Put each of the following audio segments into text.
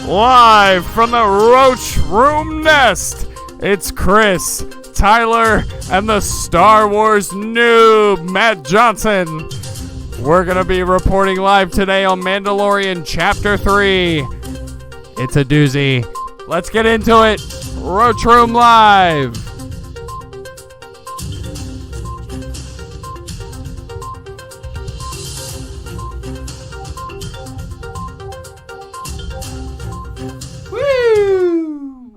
Live from the Roach Room Nest, it's Chris, Tyler, and the Star Wars noob, Matt Johnson. We're going to be reporting live today on Mandalorian Chapter 3. It's a doozy. Let's get into it. Roach Room Live.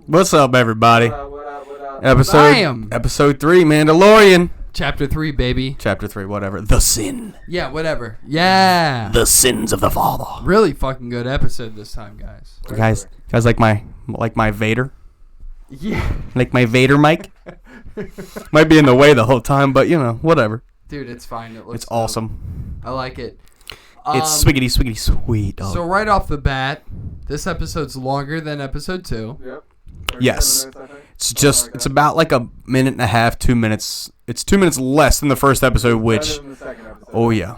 What's up, everybody? What up? Episode 3, Mandalorian. Chapter 3, baby. Chapter 3, whatever. The Sin. Yeah, whatever. Yeah. The Sins of the Father. Really fucking good episode this time, guys. You guys like my Vader? Yeah. Like my Vader mic? Might be in the way the whole time, but whatever. Dude, it's fine. It's awesome. I like it. It's swiggity sweet, dog. So right off the bat, this episode's longer than episode 2. Yep. Yes. Minutes, It's about like a minute and a half, 2 minutes. It's 2 minutes less than the first episode, which... Oh, yeah.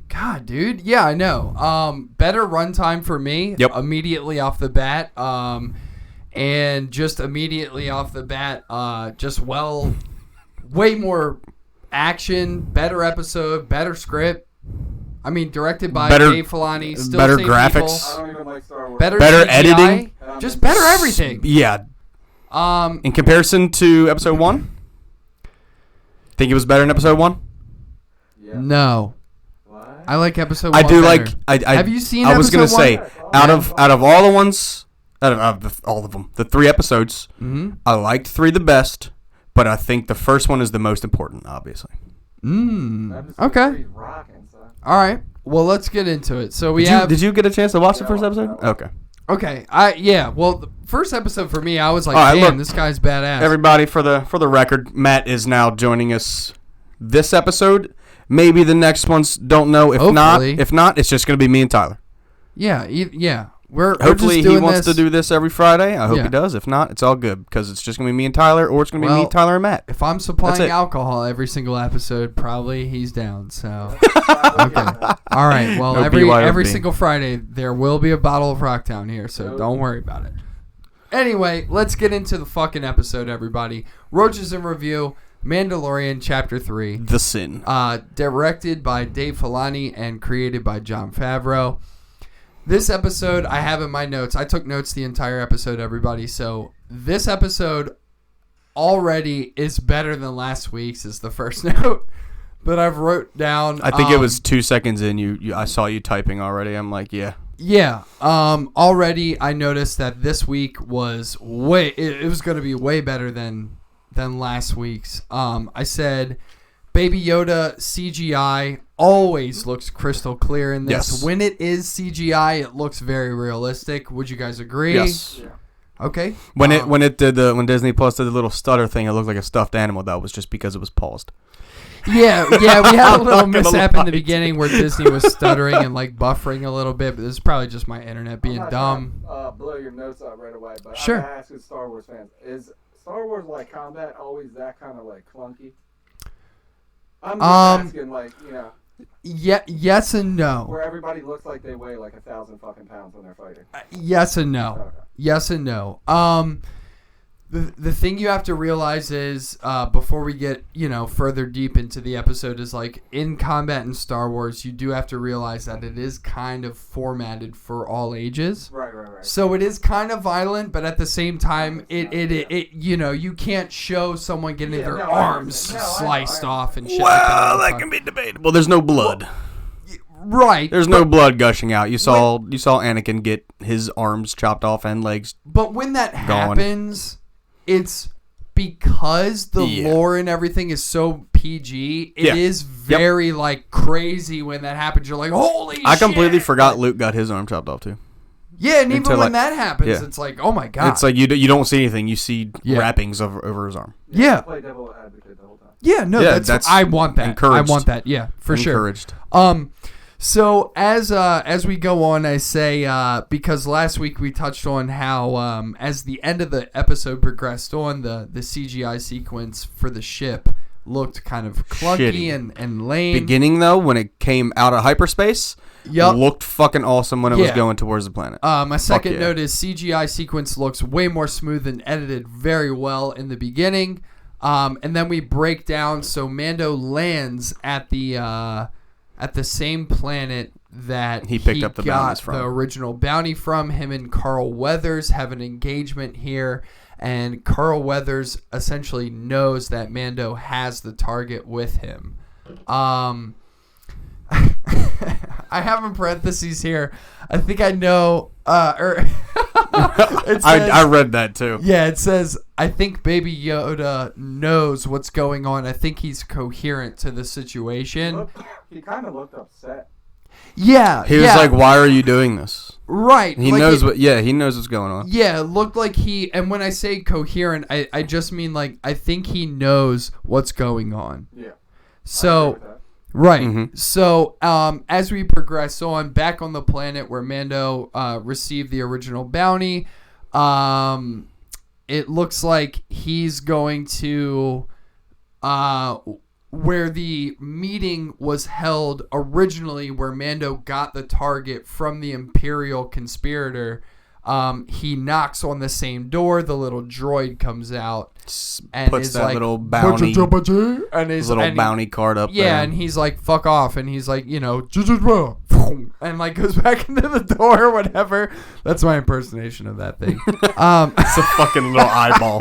God, dude. Yeah, I know. Better runtime for me. Yep. Immediately off the bat. And just immediately off the bat, way more action, better episode, better script. I mean, directed by Dave Filoni. Still better same graphics. I don't even like Star Wars. Better CGI, editing. Just better everything. Yeah. In comparison to episode 1? Think it was better in episode 1? Yeah. No. What? I like episode 1 I do better. like... Have you seen I was going to episode say, 1? out of all the ones... Out of all of them. The 3 episodes, I liked 3 the best, but I think the first one is the most important, obviously. Okay. All right. Well, let's get into it. So Did you get a chance to watch the first episode? Okay. Okay. Well, the first episode for me, I was like, All right, damn, this guy's badass. Everybody, for the record, Matt is now joining us this episode. Maybe the next one's don't know. Hopefully. If not, it's just going to be me and Tyler. Yeah. Yeah. We're Hopefully just he doing wants to do this every Friday. I hope Yeah. he does. If not, it's all good because it's just going to be me and Tyler, or it's going to be me, Tyler, and Matt. If I'm supplying That's it. alcohol every single episode, probably he's down. So okay. All right. Well, No every BYOB. single Friday there will be a bottle of Rocktown here, so don't worry about it. Anyway, let's get into the fucking episode, everybody. Roaches in review. Mandalorian Chapter 3. The Sin. Directed by Dave Filoni and created by Jon Favreau. This episode, I have in my notes. I took notes the entire episode, everybody. So this episode already is better than last week's is the first note that I've wrote down. I think it was 2 seconds in. I saw you typing already. I'm like, yeah. Yeah. Already I noticed that this week was it was going to be way better than last week's. I said Baby Yoda CGI always looks crystal clear in this. Yes. When it is CGI, it looks very realistic. Would you guys agree? Yes. Yeah. Okay. When when Disney Plus did the little stutter thing, it looked like a stuffed animal. That was just because it was paused. Yeah, we had a little I'm not gonna mishap in lie the to beginning where Disney was stuttering and like buffering a little bit, but this is probably just my internet being dumb. Blow your notes out right away, but Sure. I'm gonna ask you, Star Wars fans, is Star Wars like combat always that kind of like clunky? I'm just asking, like, Yeah, yes and no. where everybody looks like they weigh like 1,000 fucking pounds when they're fighting. Yes and no. Okay. Yes and no. The thing you have to realize is before we get further deep into the episode is like in combat in Star Wars, you do have to realize that it is kind of formatted for all ages. Right. So it is kind of violent, but at the same time, it you can't show someone getting their arms sliced off and shit. Well, like that can be debatable. There's no blood. right. There's no blood gushing out. You saw Anakin get his arms chopped off and legs. But when that happens, it's because the lore and everything is so PG. It is very like crazy when that happens. You're like, holy shit. I completely forgot Luke got his arm chopped off too. Yeah, and even when that happens, it's like, oh my god. It's like you don't see anything. You see wrappings over his arm. Yeah. Play devil advocate the whole time. Yeah, no, that's I want that. Encouraged. I want that. Yeah, for Encouraged. sure. So as we go on, I say because last week we touched on how as the end of the episode progressed on, the CGI sequence for the ship looked kind of clunky Shitty. and lame. Beginning, though, when it came out of hyperspace, looked fucking awesome when it was going towards the planet. My second note is CGI sequence looks way more smooth and edited very well in the beginning. And then we break down, so Mando lands at the same planet that he picked up the got bounties from. the original bounty from. Him and Carl Weathers have an engagement here, and Carl Weathers essentially knows that Mando has the target with him. I have in parentheses here, I think I know, it says, I read that too. Yeah, it says, I think Baby Yoda knows what's going on. I think he's coherent to the situation. He kind of looked upset. Yeah. He was like, why are you doing this? Right. He knows he knows what's going on. Yeah, it looked like and when I say coherent, I just mean like, I think he knows what's going on. Yeah. So, right. Mm-hmm. So, as we progress on, back on the planet where Mando received the original bounty, it looks like he's going to where the meeting was held originally, where Mando got the target from the Imperial conspirator. He knocks on the same door. The little droid comes out and puts is that like, little bounty, and his bounty card up there. Yeah, and he's like, fuck off. And he's like, and like goes back into the door or whatever. That's my impersonation of that thing. It's a fucking little eyeball.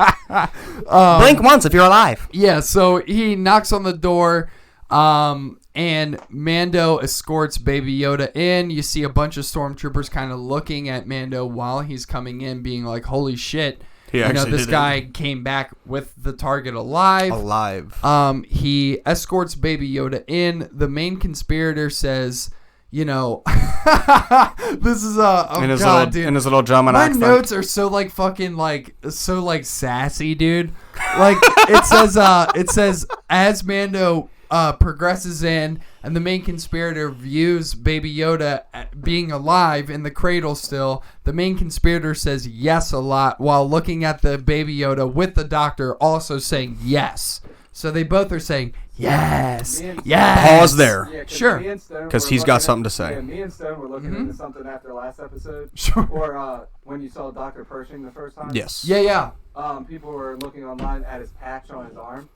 Blink once if you're alive. Yeah, so he knocks on the door. And Mando escorts Baby Yoda in. You see a bunch of stormtroopers kind of looking at Mando while he's coming in, being like, holy shit. This guy came back with the target alive. He escorts Baby Yoda in. The main conspirator says, this is in his little German my accent. notes are so like fucking like so like sassy, dude. Like it says as Mando progresses in, and the main conspirator views Baby Yoda being alive in the cradle still. The main conspirator says yes a lot while looking at the Baby Yoda with the doctor also saying yes. So they both are saying yes, yes. Pause there. Yeah, sure. Because he's got something to say. Yeah, me and Stone were looking into something after last episode. Sure. Or when you saw Dr. Pershing the first time. Yes. Yeah. People were looking online at his patch on his arm.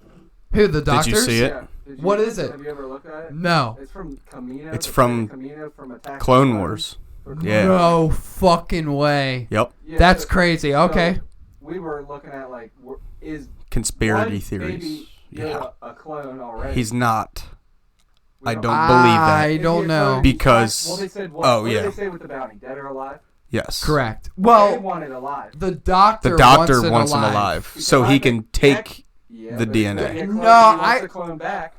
Who, the doctors? Did you see it? Yeah. What is it? Have you ever looked at it? No. It's from Kamino. It's from Attack Clone Wars. Yeah. No fucking way. Yep. Yeah, That's crazy. Okay. So we were looking at like, is conspiracy theories. Baby Yoda a clone already? He's not. I don't believe that. I don't know. Because well, they said, what did they say with the bounty? Dead or alive? Yes. Correct. They Well, want it alive. the doctor wants him alive, so he can take the DNA.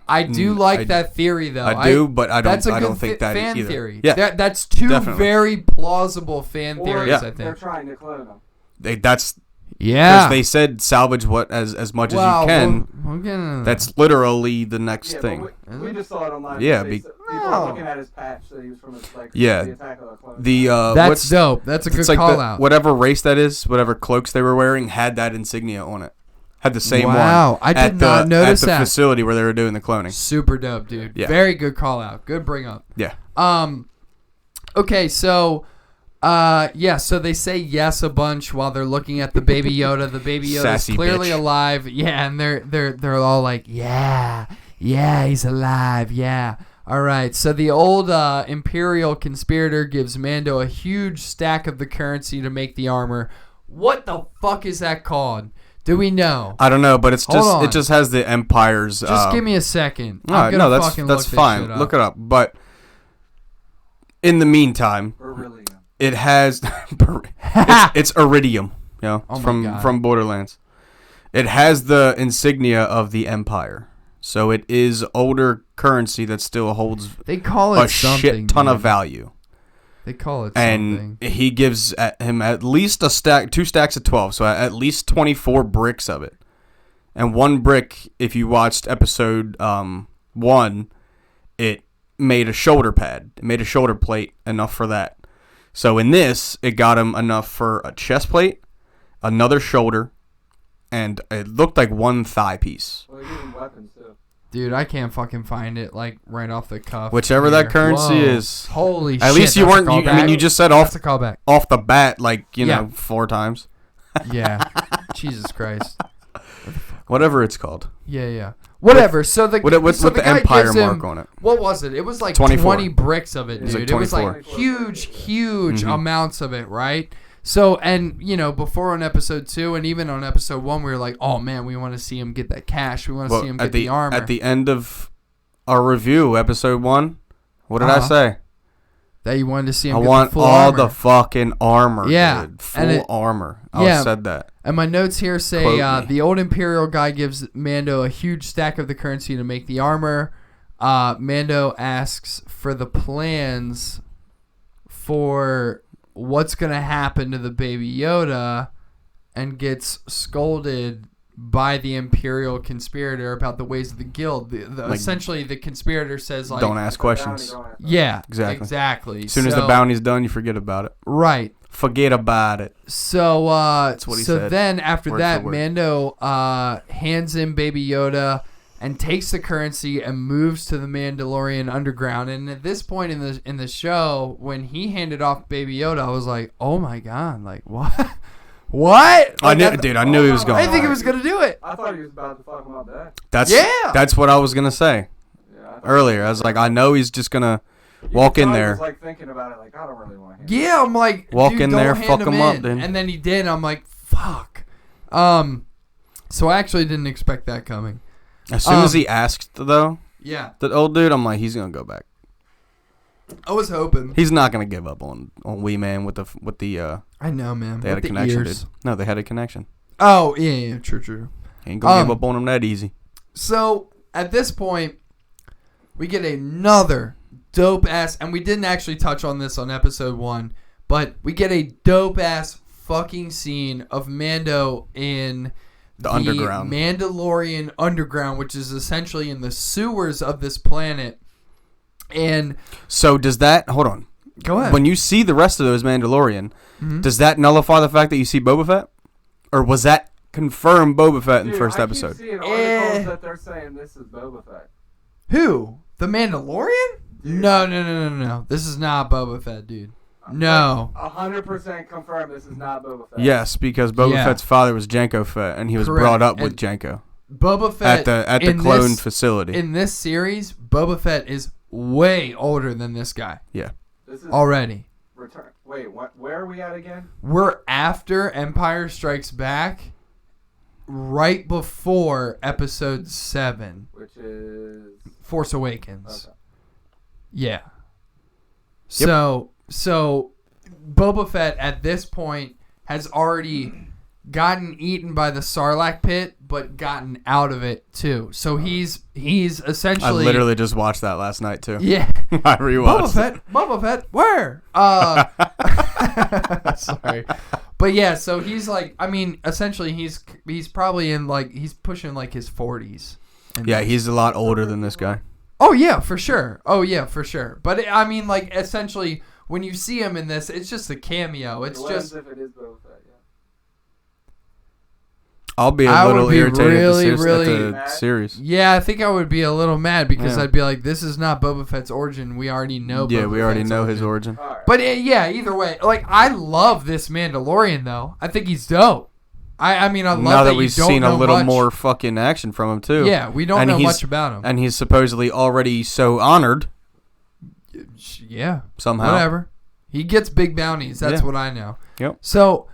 I do like that theory, though. I do, but I don't think that fan either. theory. Yeah, that's two definitely. very plausible fan theories, I think. They're trying to clone him. Because Yeah. they said salvage as much as you can. We'll get into that. That's literally the next thing. We just saw it online. Yeah, people are looking at his patch that he was from his, like, yeah. the Attack of the Clones. That's dope. That's a good call out. Whatever race that is, whatever cloaks they were wearing, had that insignia on it. Had the same one. Wow, I did not notice that. At the facility where they were doing the cloning. Super dope, dude. Yeah. Very good call out. Good bring up. Yeah. Okay, so so they say yes a bunch while they're looking at the Baby Yoda. The Baby Yoda is clearly alive. Yeah, and they're all like, yeah, he's alive. Yeah. All right. So the old Imperial conspirator gives Mando a huge stack of the currency to make the armor. What the fuck is that called? Do we know? I don't know, but it just has the Empire's. Just give me a second. No, that's fine. Look it up. But in the meantime, it has it's iridium. From Borderlands. It has the insignia of the Empire, so it is older currency that still holds. They call it a shit ton of value. They call it something. And he gives him at least two stacks of 12, so at least 24 bricks of it. And one brick, if you watched episode 1, it made a shoulder pad. It made a shoulder plate, enough for that. So in this, it got him enough for a chest plate, another shoulder, and it looked like one thigh piece. Well, they're giving weapons, too. Dude, I can't fucking find it like right off the cuff. Whichever that currency is. Holy shit. At least you weren't. I mean, you just said off That's a callback. off the bat, like you know, 4 times. Yeah. Jesus Christ. Whatever it's called. Yeah. Whatever. So the With the guy Empire gives him, mark on it. What was it? It was like 24. 20 bricks of it, It was dude. like It was like 24. huge amounts of it, right? So, and, you know, before on episode 2 and even on episode 1, we were like, oh, man, we want to see him get that cash. We want to see him get the armor. At the end of our review, episode 1, what did I say? That you wanted to see him I get want the full all armor. the fucking armor, Yeah. dude. Full armor. Yeah. I said that. And my notes here say Quote me. the old Imperial guy gives Mando a huge stack of the currency to make the armor. Mando asks for the plans for what's going to happen to the Baby Yoda and gets scolded by the Imperial conspirator about the ways of the guild. Essentially, the conspirator says, like... Don't ask questions. Yeah, Exactly. As As soon as the bounty's done, you forget about it. Right. Forget about it. So, That's what he said. then after Word that, for word. Mando hands him Baby Yoda and takes the currency and moves to the Mandalorian underground. And at this point in the show, when he handed off Baby Yoda, I was like, "Oh my god! Like what? What?" I Like, knew he was I going. didn't think he was gonna do it. I thought he was about to fuck him up that. That's what I was gonna say Yeah, earlier. I was like, I know he's just gonna walk in there. I was like thinking about it, like I don't really want him. Yeah, I'm like, Walk dude, in don't there, hand fuck him up, in. then. And then he did. I'm like, fuck. So I actually didn't expect that coming. As soon as he asked, though, Yeah, the old dude, I'm like, he's gonna go back. I was hoping. He's not gonna give up on Wee Man with the I know, man. They had a With the connection, ears. dude. No, they had a connection. Oh, yeah, true. He ain't gonna give up on him that easy. So, at this point, we get another dope-ass, and we didn't actually touch on this on episode 1, but we get a dope-ass fucking scene of Mando in The underground. Mandalorian underground, which is essentially in the sewers of this planet. And So does that? Hold on. go ahead. When you see the rest of those Mandalorian, Mhm. does that nullify the fact that you see Boba Fett, or was that confirmed Boba Fett in the Dude, first I episode? keep seeing articles that they're saying this is Boba Fett. Who? The Mandalorian? No. This is not Boba Fett, dude. No. 100% confirmed this is not Boba Fett. Yes, because Boba Yeah. Fett's father was Jango Fett, and he was Correct. brought up with And Jango Boba Fett at the in clone this- facility. In this series, Boba Fett is way older than this guy Yeah. This is already. return. Wait, what? Where are we at again? We're after Empire Strikes Back, right before Episode 7, Which is Force Awakens. okay. Yeah. So Boba Fett at this point has already gotten eaten by the Sarlacc pit, but gotten out of it too. So he's I essentially literally just watched that last night too. yeah. I rewatched. Boba Fett, where? Sorry. But yeah, so he's like, I mean, essentially he's probably in like, he's pushing like his 40s. Yeah, he's a lot older than this guy. Oh yeah, for sure. But I mean, like, essentially, when you see him in this, it's just a cameo. It's just. if it is Boba Fett, yeah. I'll be a I little would be irritated really, at really- the series. Yeah, I think I would be a little mad because Yeah. I'd be like, this is not Boba Fett's origin. We already know. Yeah, Boba we already Fett's know his origin. All right. But yeah, either way, like, I love this Mandalorian though. I think he's dope. I mean, I love Now that you we've don't seen a know little much. more fucking action from him too. Yeah, we don't And know he's- much about him. And he's supposedly already so honored Yeah, somehow. whatever. He gets big bounties. That's Yeah. what I know. Yep. So,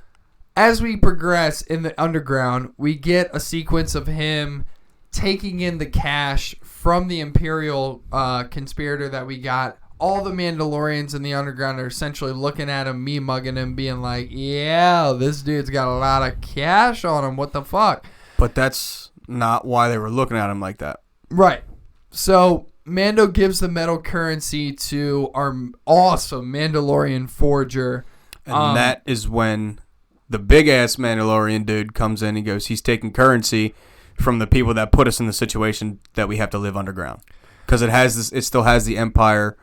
as we progress in the underground, we get a sequence of him taking in the cash from the Imperial conspirator that we got. All the Mandalorians in the underground are essentially looking at him, me mugging him, being like, yeah, this dude's got a lot of cash on him. What the fuck? But that's not why they were looking at him like that. Right. So Mando gives the metal currency to our awesome Mandalorian forger. And that is when the big ass Mandalorian dude comes in and goes, he's taking currency from the people that put us in the situation that we have to live underground. Because it still has the Empire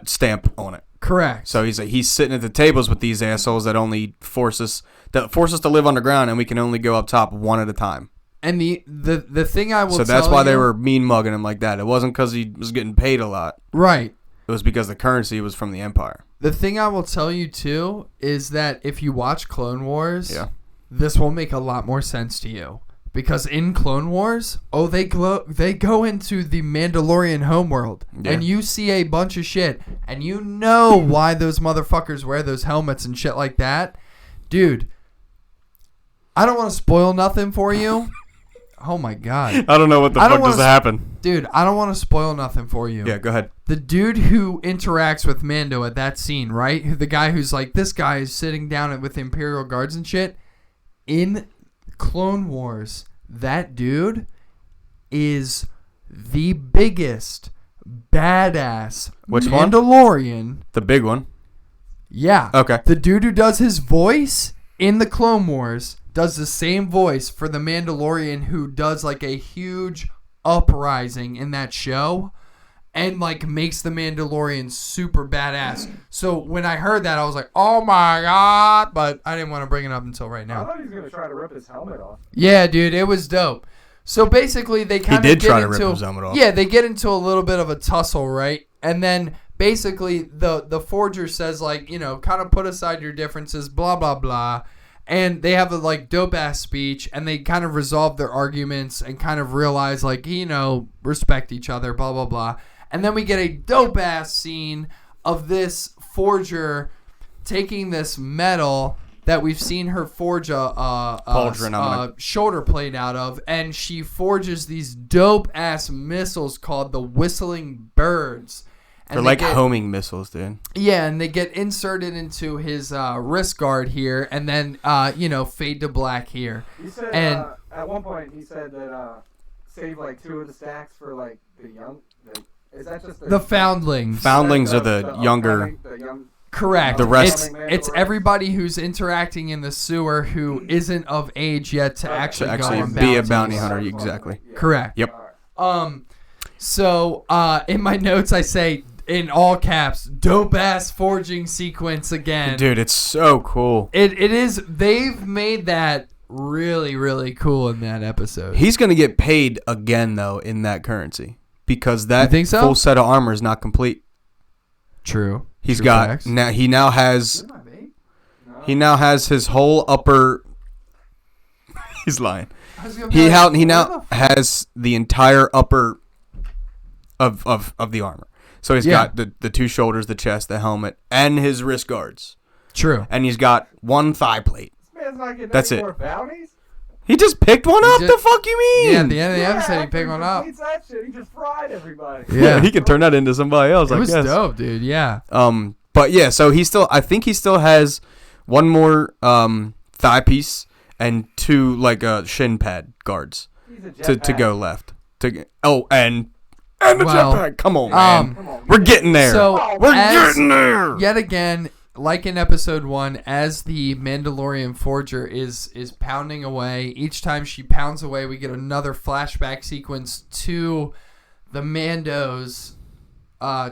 stamp on it. Correct. So he's sitting at the tables with these assholes that only force us to live underground, and we can only go up top one at a time. And the thing I will So that's why they were mean mugging him like that. It wasn't because he was getting paid a lot. Right. It was because the currency was from the Empire. The thing I will tell you, too, is that if you watch Clone Wars, Yeah. this will make a lot more sense to you. Because in Clone Wars, they go into the Mandalorian homeworld, Yeah. and you see a bunch of shit, and you know why those motherfuckers wear those helmets and shit like that. Dude, I don't want to spoil nothing for you. Oh, my God. I don't know what the fuck just happened. Dude, I don't want to spoil nothing for you. Yeah, go ahead. The dude who interacts with Mando at that scene, right? The guy who's like, this guy is sitting down with Imperial Guards and shit. In Clone Wars, that dude is the biggest badass Which one? Mandalorian. The big one. Yeah. Okay. The dude who does his voice in the Clone Wars does the same voice for the Mandalorian who does like a huge uprising in that show and like makes the Mandalorian super badass. So when I heard that, I was like, oh my God, but I didn't want to bring it up until right I now. thought he was gonna try to rip his helmet off. Yeah, dude, it was dope. So basically they kind of did get try to into, rip his helmet off. Yeah, they get into a little bit of a tussle, right? And then basically the forger says like, you know, kind of put aside your differences, blah blah blah. And they have a like dope ass speech, and they kind of resolve their arguments and kind of realize like, you know, respect each other, blah blah blah. And then we get a dope ass scene of this forger taking this metal that we've seen her forge a shoulder plate out of, and she forges these dope ass missiles called the Whistling Birds. And They're like homing missiles, dude. Yeah, and they get inserted into his wrist guard here, and then fade to black here. He said And at one point he said that save like 2 of the stacks for like the young. Is that just the foundlings? Foundlings are the younger. Correct. The rest. It's everybody who's interacting in the sewer who isn't of age yet to actually go on be a bounties. bounty hunter. Exactly. Correct. Yep. So in my notes I say in all caps, dope ass forging sequence again. Dude, it's so cool. It is. They've made that really, really cool in that episode. He's gonna get paid again though in that currency because that You think so? full set of armor is not complete. True. He's True got facts. now. He now has. He now has his whole upper. He's lying. He now has the entire upper of the armor. So he's got the 2 shoulders, the chest, the helmet, and his wrist guards. True. And he's got 1 thigh plate. This man's not getting That's any it. more bounties? He just picked one up. The fuck you mean? Yeah, at the end of the episode, he picked one up. That shit. He just fried everybody. Yeah, he could turn that into somebody else. it I was guess. dope, dude. Yeah. But yeah, so I think he still has 1 more thigh piece and 2 like shin pad guards to go left. And the jetpack. Come on, man. We're getting there. So We're getting there. Yet again, like in episode 1, as the Mandalorian forger is pounding away, each time she pounds away, we get another flashback sequence to the Mando's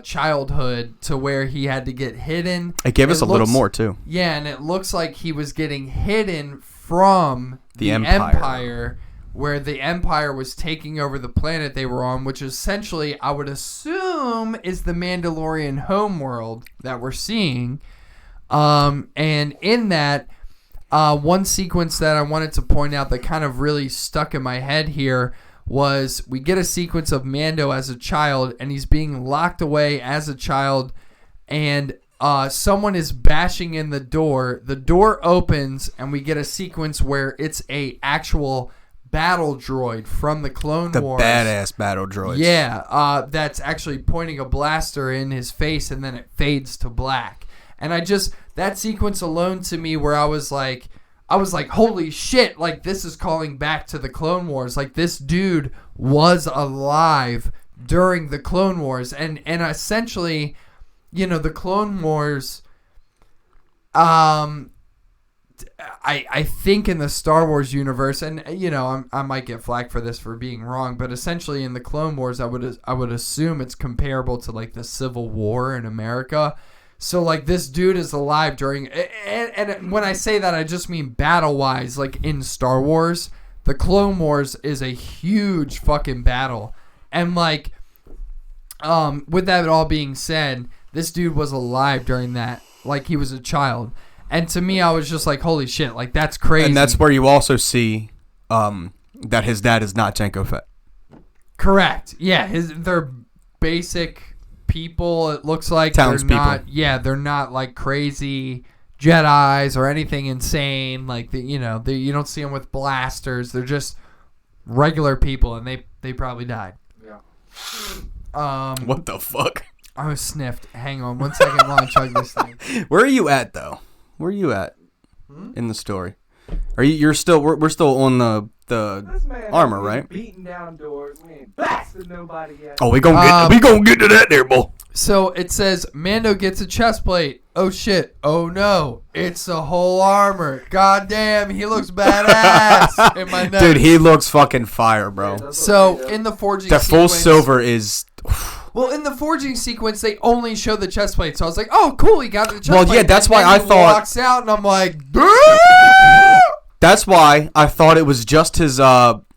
childhood, to where he had to get hidden. It gave us a little more too. Yeah, and it looks like he was getting hidden from The Empire, where the Empire was taking over the planet they were on, which essentially, I would assume, is the Mandalorian homeworld that we're seeing. And in that, one sequence that I wanted to point out that kind of really stuck in my head here was we get a sequence of Mando as a child, and he's being locked away as a child, and someone is bashing in the door. The door opens, and we get a sequence where it's a actual battle droid from the Clone Wars. The badass battle droids. Yeah, that's actually pointing a blaster in his face, and then it fades to black. And that sequence alone to me, where I was like, holy shit, like this is calling back to the Clone Wars. Like this dude was alive during the Clone Wars. And essentially, the Clone Wars, I think in the Star Wars universe, and I might get flack for this for being wrong, but essentially in the Clone Wars, I would assume it's comparable to like the Civil War in America. So like this dude is alive during, and when I say that, I just mean battle wise, like in Star Wars, the Clone Wars is a huge fucking battle. And, like, with that all being said, this dude was alive during that. Like, he was a child. And to me, I was just like, holy shit, like, that's crazy. And that's where you also see that his dad is not Jango Fett. Correct. Yeah, they're basic people, it looks like. Townspeople. They're not, like, crazy Jedis or anything insane. Like, you don't see them with blasters. They're just regular people, and they probably died. Yeah. What the fuck? I was sniffed. Hang on 1 second while I chug this thing. Where are you at, though? Where are you at in the story? Are you? You're still. We're still on the This man armor, ain't right? Beating down doors. We ain't blasted nobody yet. Oh, we gonna get to that there, boy. So it says Mando gets a chest plate. Oh shit. Oh no. It's the whole armor. God damn, he looks badass in my notes. Dude, he looks fucking fire, bro. Yeah, that's So what they do. in the forging The full sequence, silver is. Well, in the forging sequence, they only show the chest plate. So I was like, oh, cool, he got the chest Well, plate. yeah, that's And why then I he thought- walks out, and I'm like, That's why I thought it was just his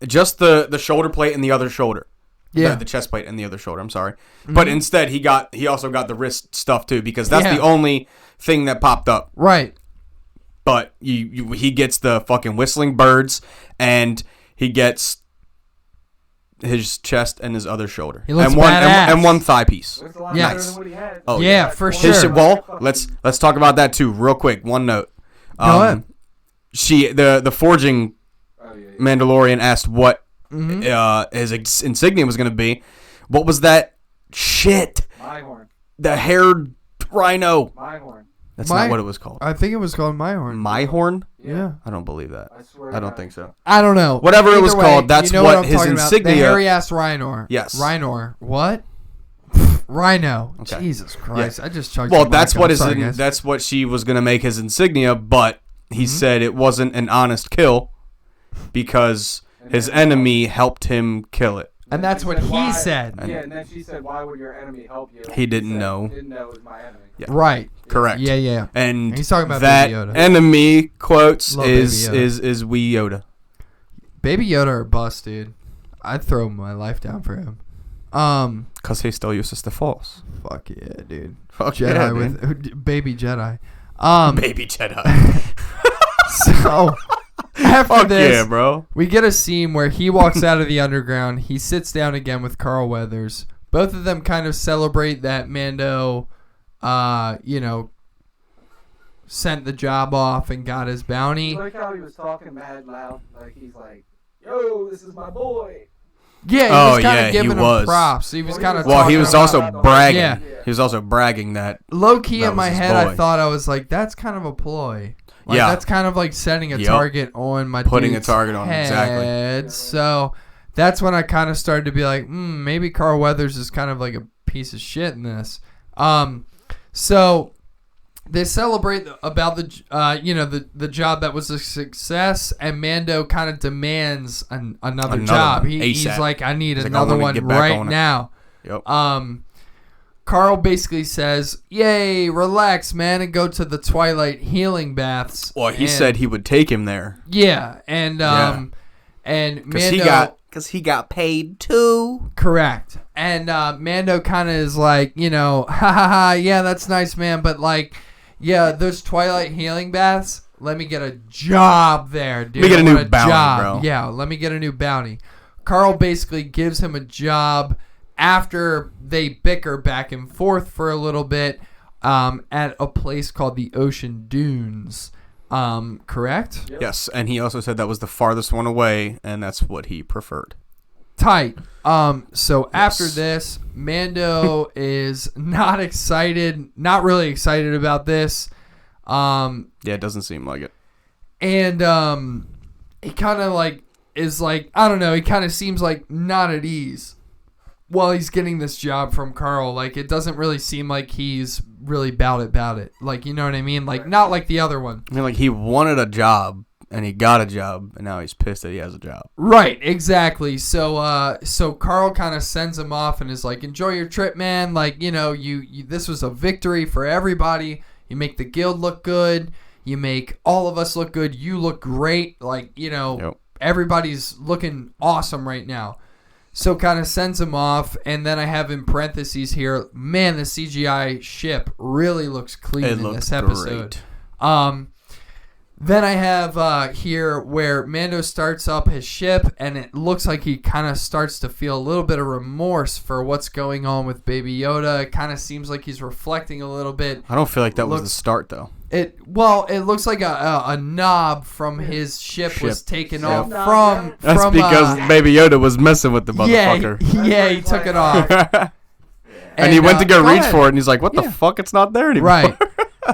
just the shoulder plate and the other shoulder. yeah. The chest plate and the other shoulder. I'm sorry, but instead he also got the wrist stuff too because that's Yeah. the only thing that popped up. Right. But he gets the fucking whistling birds and he gets his chest and his other shoulder. He looks and one badass. and one thigh piece. Looks a lot Yeah. better Nice. than what he had. Oh, Yeah, for His sure. His shit, well, let's talk about that too, real quick. One note. Go ahead. The forging Oh, yeah. Mandalorian asked what Mm-hmm. his insignia was gonna be. What was that shit? My horn. The haired rhino. My horn. That's My- not what it was called. I think it was called my horn. My horn? Yeah. I don't believe that. I swear. I to don't God. think so. I don't know. Whatever it was Either way, called, that's you know what I'm his talking about. insignia- The hairy ass Rhinor. Yes. Rhinor. What? Rhino. Okay. Jesus Christ! I just chugged. Well, some that's vodka. what I'm sorry, guys. that's what she was gonna make his insignia, but he said it wasn't an honest kill because his enemy helped him kill it. And that's She what said, he "Why?" said. Yeah, and then she said, "Why would your enemy help you?" He didn't said, know. Didn't know it was my enemy. Yeah. Right. Correct. Yeah, yeah. And He's talking about that Baby Yoda. enemy quotes Love is Baby Yoda. is Wee Yoda. Baby Yoda or bust, dude. I'd throw my life down for him. Because he still uses the Force. Fuck yeah, dude. Fuck Jedi yeah, with baby Jedi. Baby Jedi. So after Fuck this, yeah, bro. we get a scene where he walks out of the underground. He sits down again with Carl Weathers. Both of them kind of celebrate that Mando, sent the job off and got his bounty. I like how he was talking mad loud. Like he's like, "Yo, this is my boy." Yeah, he Oh, was kind yeah, of he giving him was. props. He was kind of Well, he was about also the- bragging. Yeah. He was also bragging that. low key That in my was his head. I boy. thought I was like, that's kind of a ploy. Like, Yeah. that's kind of like setting a Yup. target on my Putting a dude's target on him, exactly. head. So that's when I kind of started to be like, maybe Carl Weathers is kind of like a piece of shit in this. So they celebrate about the job that was a success, and Mando kind of demands another job. one, He's ASAP. like, I need He's like, I another wanna one get back right on it. now. Yep. Carl basically says, "Yay, relax, man, and go to the Twilight healing baths." Well, he And- said he would take him there. yeah, and Yeah. and Because Mando he got paid too. correct, and Mando kind of is like, ha ha ha, yeah, that's nice, man, but like, yeah, those Twilight healing baths. Let me get a job there, dude. Let me get a I new want bounty, job. bro. Yeah, let me get a new bounty. Carl basically gives him a job after they bicker back and forth for a little bit at a place called the Ocean Dunes. Correct? Yep. Yes, and he also said that was the farthest one away, and that's what he preferred. Tight. So after Yes. this, Mando is not really excited about this. Yeah, it doesn't seem like it. And he kind of like is like, I don't know, he kind of seems like not at ease while he's getting this job from Carl. Like, it doesn't really seem like he's really about it. Like, you know what I mean? Like, not like the other one. I mean, like, he wanted a job, and he got a job, and now he's pissed that he has a job. Right, exactly. So Carl kind of sends him off and is like, enjoy your trip, man. Like, you this was a victory for everybody. You make the guild look good. You make all of us look good. You look great. Like, Yep. everybody's looking awesome right now. So kind of sends him off, and then I have in parentheses here, man, the CGI ship really looks clean in this episode. Great. Then I have here where Mando starts up his ship, and it looks like he kind of starts to feel a little bit of remorse for what's going on with Baby Yoda. It kind of seems like he's reflecting a little bit. I don't feel like that was the start, though. It looks like a knob from his ship was taken off from. That's because Baby Yoda was messing with the motherfucker. Yeah, he took it off. and he went to go reach for it, and he's like, "What the fuck? It's not there anymore." Right.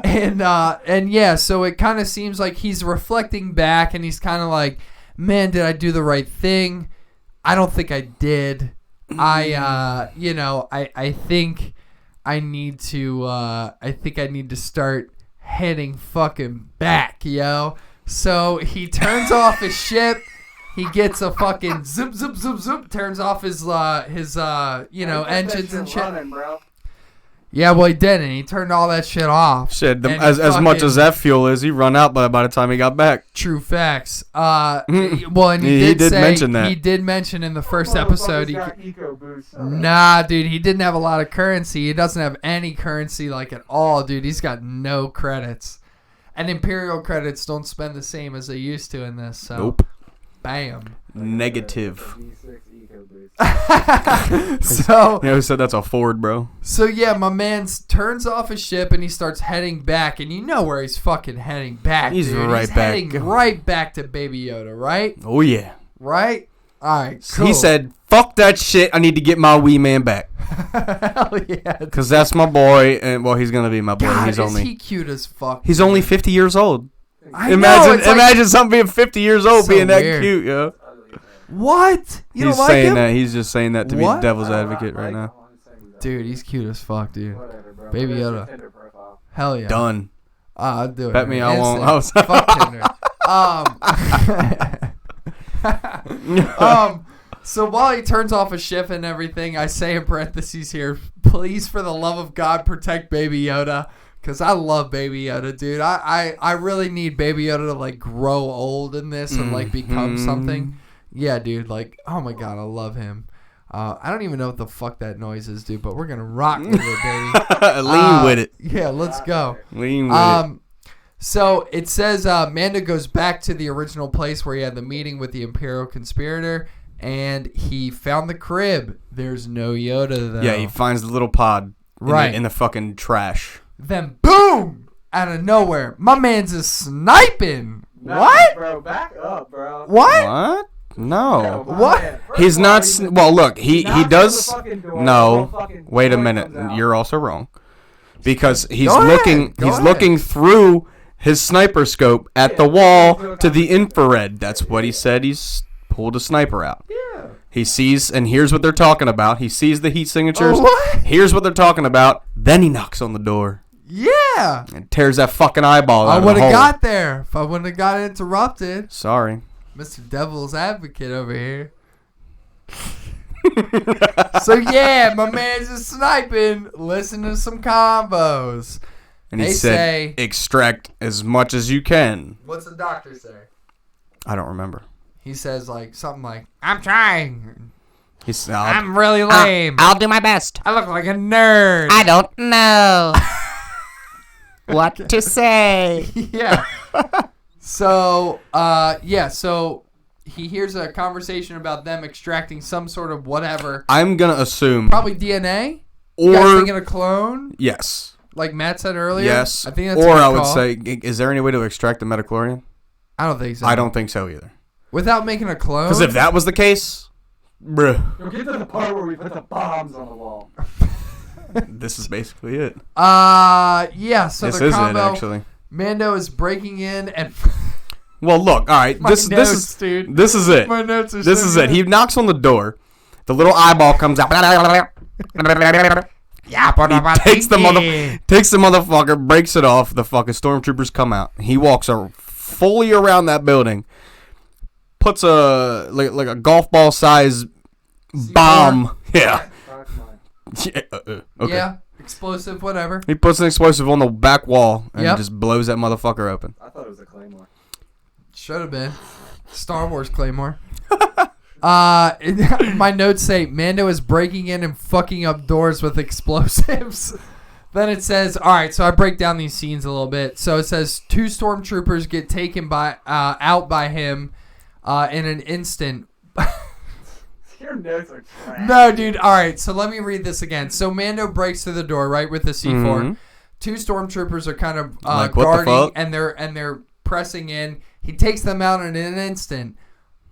And yeah, so it kind of seems like he's reflecting back, and he's kind of like, "Man, did I do the right thing? I don't think I did. I think I need to start heading fucking back, yo." So he turns off his ship. He gets a fucking zoop, zoop, zoop, zoop. Turns off his engines and shit. Running, bro. Yeah, well, he didn't. He turned all that shit off. Shit, as much as that fuel is, he run out by the time he got back. True facts. Well, and he did mention that. He did mention in the first episode. Nah, dude, he didn't have a lot of currency. He doesn't have any currency like at all, dude. He's got no credits. And Imperial credits don't spend the same as they used to in this. So. Nope. Bam. Negative. So who said that's a Ford, bro? So yeah, my man turns off his ship and he starts heading back, and you know where he's fucking heading back. He's dude. right he's back. Heading right back to Baby Yoda, right? Oh yeah. Right. All right. Cool. He said, "Fuck that shit. I need to get my wee man back." Hell yeah. Because that's my boy, and well, he's gonna be my boy. God, he cute as fuck? He's only 50 years old. Imagine something being 50 years old so being that weird. Cute, yo. What? You don't like saying him? that. He's just saying that to be the devil's advocate right now. Dude, he's cute as fuck, dude. Whatever, Baby Yoda. Hell yeah. Done. I'll do it. Bet me I won't. Fuck Tinder. So while he turns off his ship and everything, I say in parentheses here, please, for the love of God, protect Baby Yoda. Because I love Baby Yoda, dude. I really need Baby Yoda to, like, grow old in this and, like, become something. Yeah, dude. Like, oh, my God, I love him. I don't even know what the fuck that noise is, dude, but we're going to rock with it, baby. Lean with it. Yeah, let's go. Lean with it. So it says Mando goes back to the original place where he had the meeting with the Imperial conspirator, and he found the crib. There's no Yoda, though. Yeah, he finds the little pod in the fucking trash. Then, boom! Out of nowhere, my man's is sniping. What? Bro, back up, bro. What? No. What? He's not. Well, look, he does. No. Wait a minute. You're also wrong. Because he's looking through his sniper scope at the wall to the infrared. That's what he said. He's pulled a sniper out. Yeah. He sees, and here's what they're talking about. He sees the heat signatures. What? Here's what they're talking about. Then he knocks on the door. Yeah. And tears that fucking eyeball out I of would the have hole. got there if I wouldn't have got interrupted. Sorry. Mr. Devil's Advocate over here. So yeah, my man's just sniping, listening to some combos. And he said, extract as much as you can. What's the doctor say? I don't remember. He says like something like, I'm trying. He's, I'm really lame. I'll do my best. I look like a nerd. I don't know what to say. Yeah. So, so he hears a conversation about them extracting some sort of whatever. I'm going to assume. Probably DNA? You guys thinking a clone? Yes. Like Matt said earlier? Yes. I think that's or I would say, is there any way to extract the metachlorian? I don't think so. I don't think so either. Without making a clone? Because if that was the case, bruh. Yo, get to the part where we put the bombs on the wall. This is basically it. Yeah, so this the is combo, it, actually. Mando is breaking in and... Well, look, all right. This is dude. This is it. My notes are This so is good. it. He knocks on the door. The little eyeball comes out. He takes the motherfucker, breaks it off. The fucking stormtroopers come out. He walks fully around that building. Puts a like a golf ball size bomb. Yeah. Okay. Yeah. Explosive, whatever. He puts an explosive on the back wall and just blows that motherfucker open. I thought it was a claymore. Should have been. Star Wars Claymore. My notes say Mando is breaking in and fucking up doors with explosives. Then it says, all right, so I break down these scenes a little bit. So it says 2 stormtroopers get taken out by him in an instant. Your notes are trash. No, dude. All right, so let me read this again. So Mando breaks through the door, right, with the C4. Mm-hmm. 2 stormtroopers are kind of Like, what the guarding, fuck? and they're pressing in. He takes them out in an instant.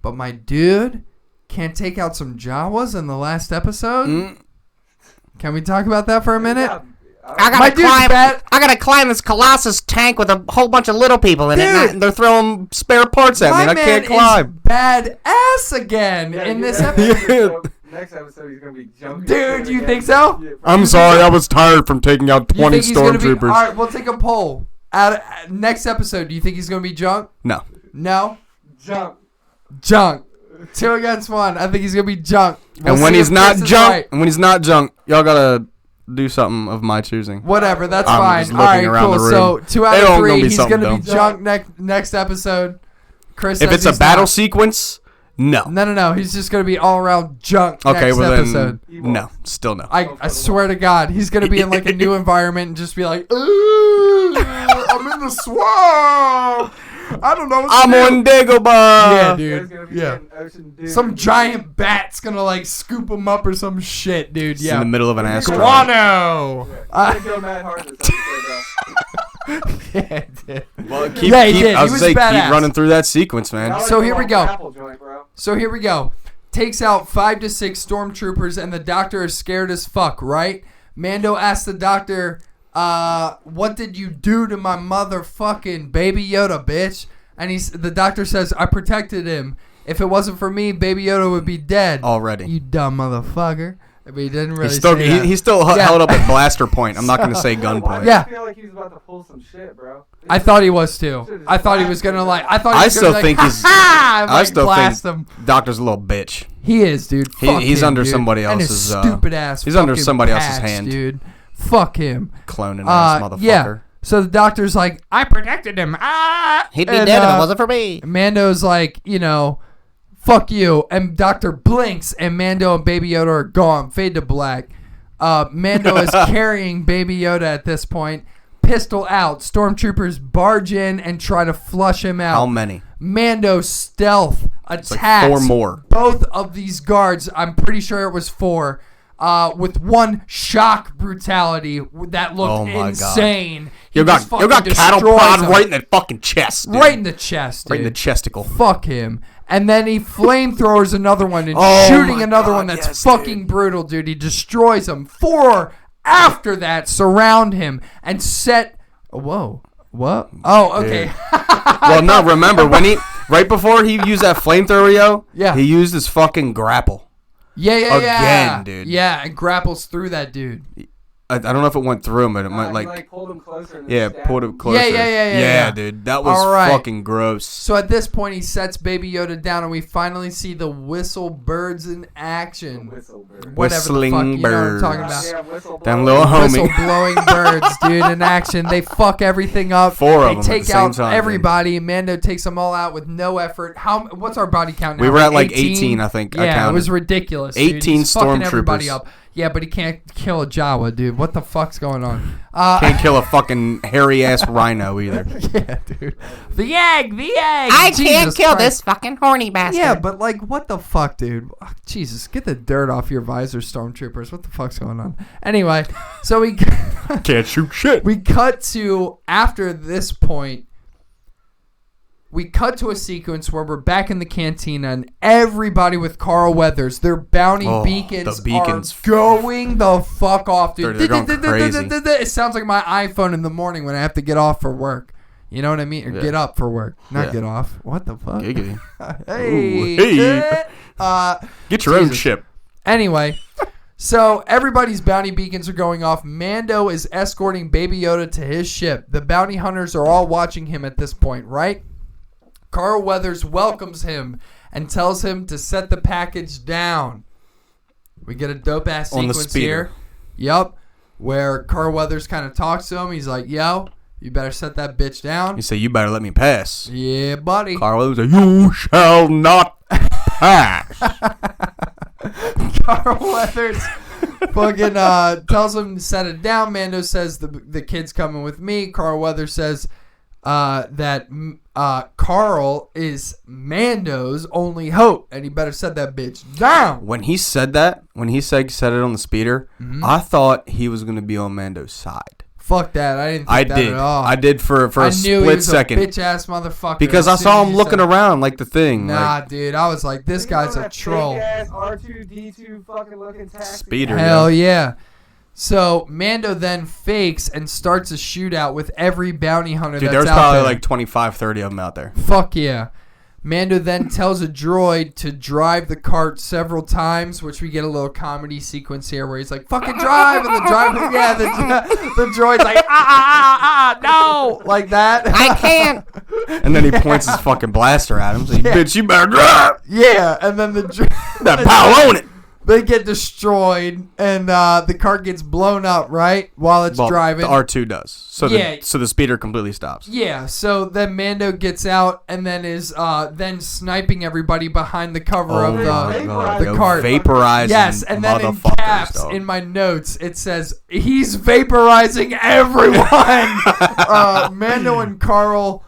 But my dude can't take out some Jawas in the last episode? Can we talk about that for a minute? Yeah, I My dude's bad. gotta climb this Colossus tank with a whole bunch of little people in it. Dude. And They're throwing spare parts at me, My and I man can't climb. is badass again yeah, in yeah, this yeah. episode. Next episode, he's gonna be jumping. Dude, shit you again. think so? Yeah, I'm sorry, I was tired from taking out You 20 think he's gonna be, all stormtroopers. right, we'll take a poll. Next episode, do you think he's going to be junk? No. No? Jump. Junk. 2 against 1. I think he's going to be junk. We'll And when see he's if not Chris is junk, right. y'all gotta do something of my choosing. Whatever, that's I'm fine. just All looking right, around cool. the So room. 2 out It of don't 3, gonna be he's going to be something junk next episode. Chris If says it's a he's battle not. sequence, no. No. He's just going to be all around junk Okay, next well episode. then, no. Still no. I swear to God, he's going to be in like a new environment and just be like, "Ooh, I'm in the swamp. I don't know what to I'm do." on Dagobah. Yeah, There's dude. gonna be Yeah. an ocean dude. Some giant bat's going to like scoop him up or some shit, dude. It's in Yeah. the middle of an asteroid. Guano. Yeah, he's gonna go mad hard this episode, Yeah, dude. Well, Yeah, he did. I He was was gonna say, badass. keep running through that sequence, man. though. So here we go. Apple joint, bro. So here we go. Takes out 5 to 6 stormtroopers, and the doctor is scared as fuck, right? Mando asks the doctor, what did you do to my motherfucking Baby Yoda, bitch? And the doctor says, I protected him. If it wasn't for me, Baby Yoda would be dead. Already. You dumb motherfucker. But he didn't really He's still, say that. he's still Yeah. held up at blaster point. I'm not going to say gun Why point. did Yeah. I feel like he was about to pull some shit, bro? I thought he was too. I thought he was gonna like. I thought he I was still gonna think like, he's. ha-ha, I like, still blast think him. Doctor's a little bitch. He is, dude. Fuck he's him, under dude. somebody and his else's, stupid ass. he's under fucking somebody else's patch, hand. dude. Fuck him. Cloning ass motherfucker. Yeah. So the doctor's like, I protected him. He'd be And, dead if it wasn't for me. Mando's like, fuck you. And Doctor blinks, and Mando and Baby Yoda are gone. Fade to black. Mando is carrying Baby Yoda at this point. Pistol out. Stormtroopers barge in and try to flush him out. How many? Mando stealth attacks like 4 more. both of these guards. I'm pretty sure it was 4. With one shock brutality that looked Oh my God. insane. He You got just fucking cattle destroys prod him. right in the fucking chest. Dude. Right in the chest, dude. Right in the chesticle. Fuck him. And then he flamethrowers another one and Oh shooting my another God, one that's yes, fucking brutal, dude. He destroys him. 4 after that surround him and set. Whoa. What? Oh, okay. Well, no, remember right before he used that flamethrower, yo? Yeah. He used his fucking grapple. Yeah. Again, dude. Yeah, and grapples through that dude. I don't know if it went through him, but it might He, like pulled him closer. And yeah, stabbed pulled him. him closer. Yeah. Dude, that was All right. fucking gross. So at this point, he sets Baby Yoda down, and we finally see the whistle birds in action. Whistle bird. Whatever the fuck, Whistling you know what I'm talking birds. about. Yeah, whistle Them blower. little Whistle homie. blowing birds, dude, in action. They fuck everything up. 4 of They them take at the same out time, dude. everybody. Mando takes them all out with no effort. What's our body count now? We were at like 18, I think. I Yeah, it counted. was ridiculous. Dude. 18 He's fucking everybody stormtroopers. up. Yeah, but he can't kill a Jawa, dude. What the fuck's going on? Can't kill a fucking hairy ass rhino either. Yeah, dude. The egg. I can't Jesus kill Christ. this fucking horny bastard. Yeah, but like, what the fuck, dude? Oh, Jesus, get the dirt off your visor, stormtroopers. What the fuck's going on? Anyway, so we Can't shoot shit. we cut to after this point. We cut to a sequence where we're back in the cantina and everybody with Carl Weathers, their bounty Oh, beacons, the beacons. are going the fuck off, dude. They're going crazy. It sounds like my iPhone in the morning when I have to get off for work. You know what I mean? Or Yeah. get up for work, not Yeah. get off. What the fuck? Giggity. Hey, Ooh, hey. Get your own Jesus. ship. Anyway, so everybody's bounty beacons are going off. Mando is escorting Baby Yoda to his ship. The bounty hunters are all watching him at this point, right? Carl Weathers welcomes him and tells him to set the package down. We get a dope ass On the sequence speeder. here. Yep. Where Carl Weathers kind of talks to him. He's like, yo, You better set that bitch down. He said, "You better let me pass." Yeah, buddy. Carl Weathers said, "You shall not pass." Carl Weathers fucking tells him to set it down. Mando says the kid's coming with me. Carl Weathers says that Carl is Mando's only hope, and he better set that bitch down. When he said that, set it on the speeder, I thought he was gonna be on Mando's side. Fuck that! I didn't think that at all. I did for a split second. Bitch ass motherfucker. Because I saw him looking around like the thing. Nah, dude, I was like, this guy's a troll. Ass R2D2 fucking looking taxi. Speeder. Hell yeah. So Mando then fakes and starts a shootout with every bounty hunter Dude, that's there's out probably there. like 25, 30 of them out there. Fuck yeah. Mando then tells a droid to drive the cart several times, which we get a little comedy sequence here where he's like, fucking drive, and the driver, the droid's like, no, like that. I can't. And then he points his fucking blaster at him. So, bitch, you better drive. Yeah, and then That power on it. they get destroyed, and the cart gets blown up, right, while it's driving. The R2 does. So Yeah. so the speeder completely stops. Yeah, so then Mando gets out and then is then sniping everybody behind the cover of the cart. Vaporizing. Yes, and then in motherfuckers, caps dog. in my notes it says he's vaporizing everyone. Mando and Carl.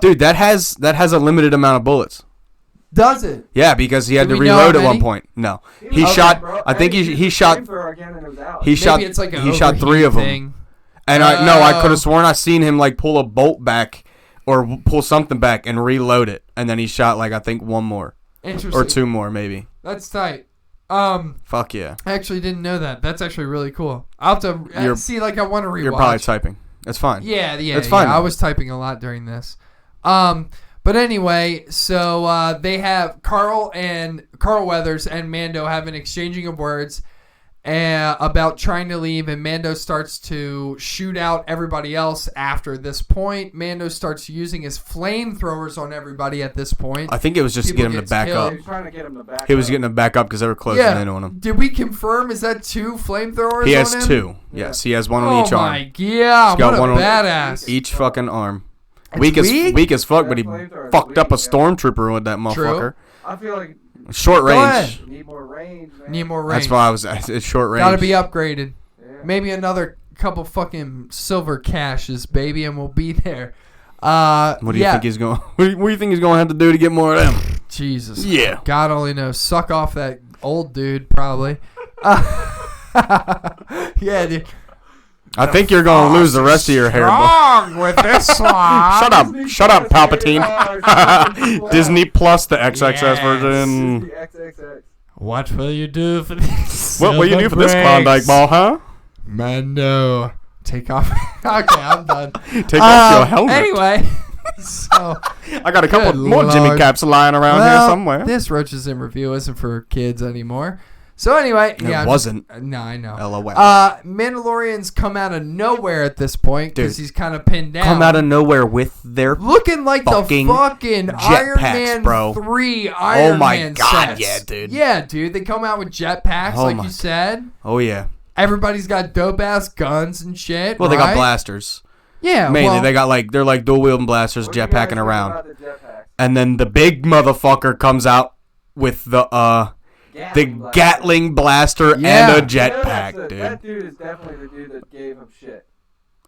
Dude, that has a limited amount of bullets. Does it? Yeah, because he had Do to we know reload how at one many? point. No, he shot. I think he shot. He shot. Maybe it's like a he shot 3 of them. thing. And I could have sworn I seen him like pull a bolt back or pull something back and reload it, and then he shot like I think 1 more Interesting. or 2 more maybe. That's tight. Fuck yeah. I actually didn't know that. That's actually really cool. I'll have to see. Like I want to rewatch. You're probably typing. That's fine. Yeah, That's fine. I was typing a lot during this. But anyway, so they have Carl Weathers and Mando have an exchanging of words about trying to leave, and Mando starts to shoot out everybody else after this point. Mando starts using his flamethrowers on everybody at this point. I think it was just to get him to back up. He was trying to get him to back up. He was getting him back up because they were closing in on him. Did we confirm? Is that 2 flamethrowers? He has on him? 2. Yes, he has 1 on each arm. Oh my god! He's got What one a on badass! Each fucking arm. It's Weak as fuck, but he flamethrower is fucked up a weak, yeah. stormtrooper with that motherfucker. True. I feel like Short Go range. ahead. need more range, man. Need more range. That's why it's short range. Gotta be upgraded. Yeah. Maybe another couple fucking silver caches, baby, and we'll be there. What What do you think he's going? What do you think he's going to have to do to get more of them? Jesus. Yeah. God only knows. Suck off that old dude, probably. Yeah, dude. I think you're going to lose the rest of your hair. Wrong with this one. Shut up, Palpatine. Disney Plus, the XXS Yes. version. The XXX. What will you do for this? What will you do for this Klondike ball, huh? Mando. Take off. Okay, I'm done. Take off your helmet. Anyway. So, I got a couple Good more Jimmy Lord. Caps lying around here somewhere. This Roaches in Review isn't for kids anymore. So anyway, It wasn't. No, I know. LOL. Mandalorians come out of nowhere at this point because Dude. he's kind of pinned down. Come out of nowhere with their looking like the fucking fucking Iron jetpacks, Man bro. 3 Iron my Man God, sets. yeah, dude. Yeah, dude. They come out with jetpacks, Oh like my- you said. Oh yeah. Everybody's got dope ass guns and shit. Well, they got right? blasters. Yeah, Mainly, well, they're like dual wielding blasters, What do you guys jetpacking think around. about the jetpacks? And then the big motherfucker comes out with the Gatling blaster Yeah. and a You know, jetpack, that dude. dude is definitely the dude that gave him shit.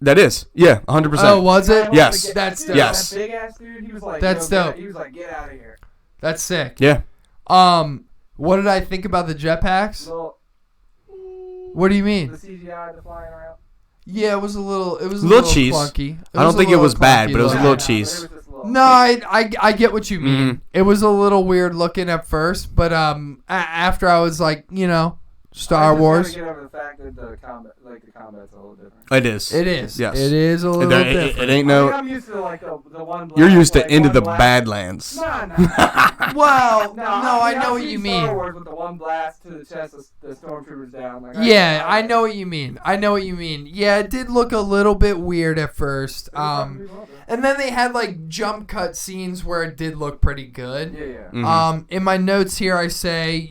That is, yeah, 100%. Oh, was it? Yes. That's Dude, dope. Yes. That big ass dude, he was like, That's yo, dope. He was like, get out of here. That's sick. Yeah. What did I think about the jetpacks? Little, What do you mean? the CGI, the flying around. Yeah, it was a little Little cheese. clunky. I don't think it was bad, but it was a Yeah, little no, cheese. but it was just a little- No, I get what you mean. Mhm. It was a little weird looking at first, but after I was like, Star I just Wars. gotta get over the fact that the combat's a little different. It is. It is. Yes. It is a little different. It ain't I no. mean, I'm used to like the one. You're blast, used to like, Into one the blast. Badlands. Nah. Well, No, I know I've what seen you Star mean. Wars with the one blast to the chest of the stormtroopers down. Like, Yeah, I know what you mean. Yeah, it did look a little bit weird at first. And then they had like jump cut scenes where it did look pretty good. Yeah. Mhm. In my notes here, I say,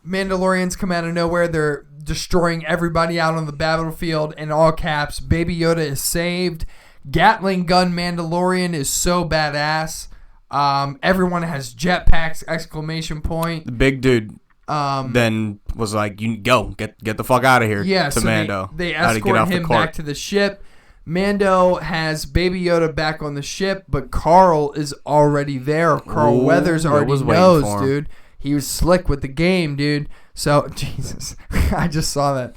Mandalorians come out of nowhere. They're destroying everybody out on the battlefield. In all caps, Baby Yoda is saved. Gatling gun Mandalorian is so badass. Everyone has jetpacks! Exclamation point. The big dude then was like, "You go get the fuck out of here." Yeah, to so Mando. they escort him back to the ship. Mando has Baby Yoda back on the ship, but Carl is already there. Carl Weathers already knows, dude. He was slick with the game, dude. So Jesus, I just saw that.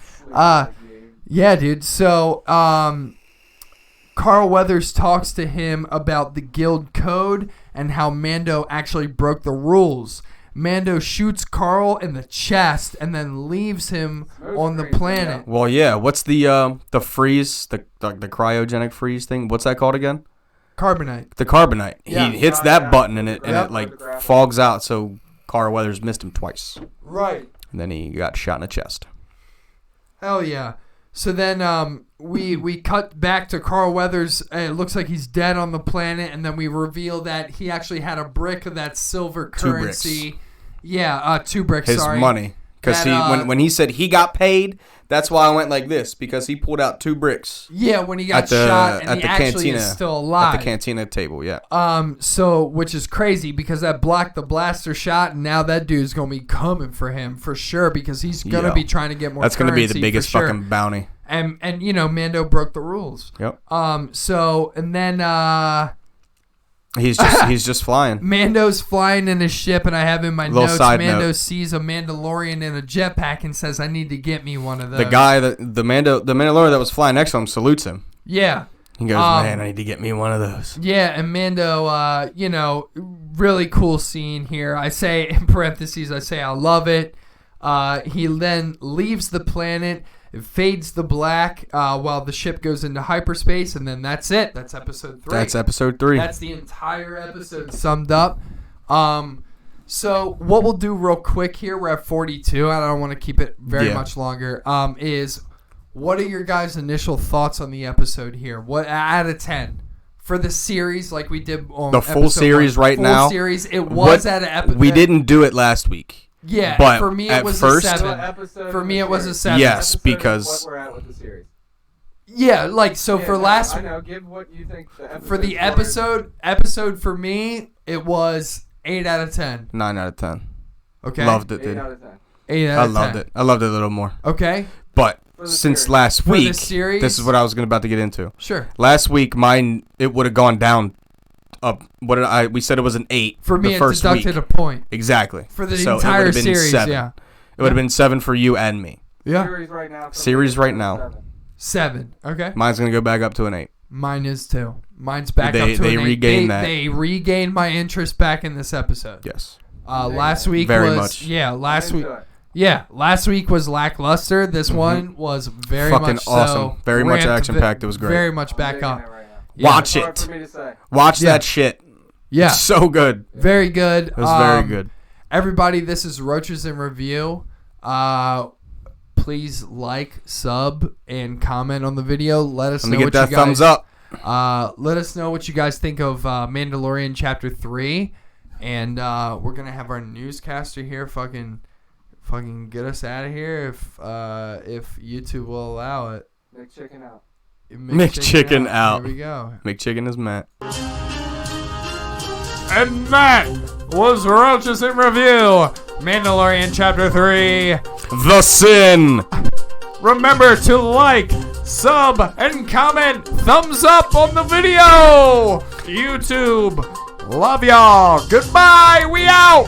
Yeah, dude. So Carl Weathers talks to him about the guild code and how Mando actually broke the rules. Mando shoots Carl in the chest and then leaves him on the planet. Well, yeah. What's the freeze, the cryogenic freeze thing? What's that called again? Carbonite. The carbonite. Yeah. He hits that button and it like fogs out. So Carl Weathers missed him twice. Right. And then he got shot in the chest. Hell yeah. So then we cut back to Carl Weathers. It looks like he's dead on the planet, and then we reveal that he actually had a brick of that silver currency. 2 bricks. Yeah, 2 bricks. His money, because when he said he got paid, that's why I went like this, because he pulled out 2 bricks. Yeah, when he got shot, and he actually is still alive at the cantina table. Yeah. So which is crazy because that blocked the blaster shot, and now that dude's gonna be coming for him for sure because he's gonna be trying to get more. That's gonna be the biggest fucking bounty. And Mando broke the rules. Yep. So and then he's just flying. Mando's flying in his ship, and I have in my notes. Mando sees a Mandalorian in a jetpack and says, "I need to get me one of those." The guy the Mandalorian that was flying next to him salutes him. Yeah. He goes, "Man, I need to get me one of those." Yeah, and Mando, really cool scene here. I say in parentheses, I love it. He then leaves the planet. It fades to black while the ship goes into hyperspace, and then that's it. That's episode 3. That's episode 3. That's the entire episode summed up. So what we'll do real quick here, we're at 42. I don't want to keep it very much longer. Is what are your guys' initial thoughts on the episode here? What out of 10 for the series, like we did on the full series 1, right now? Full series. It was at an episode. We didn't do it last week. Yeah, but for me it was first, a 7. For me it was a 7. Yes, because what we're at with the series. Yeah, like so for last. I know. Give what you think. For the episode for me, it was 8 out of 10. 9 out of 10. Okay. Loved it, dude. 8 out of 10. 8 out of 10. I loved it. I loved it a little more. Okay. But since last week, the series, this is what I was about to get into. Sure. Last week, mine it would have gone down. What did we said it was an 8 for me. The first it deducted week. a point. Exactly. For the entire series, 7. yeah. It would have been 7 for you and me. Yeah. Series right now. 7. Okay. Mine's gonna go back up to an 8. Mine is too. Mine's back up to an 8. They regained that. They regained my interest back in this episode. Yes. Last week very was much. last week. Yeah, last week was lackluster. This one was very fucking much awesome. Very much action packed. It was great. Very much back up. Watch it. Watch that shit. Yeah. It's so good. Very good. It was very good. Everybody, this is Roaches in Review. Please like, sub, and comment on the video. Let us know what you guys... Let me get that thumbs up. Let us know what you guys think of Mandalorian Chapter 3. And we're going to have our newscaster here fucking get us out of here if YouTube will allow it. McChicken out. McChicken out. There we go. McChicken is Matt. And that was Roaches in Review, Mandalorian Chapter 3, The Sin. Remember to like, sub, and comment. Thumbs up on the video. YouTube. Love y'all. Goodbye. We out.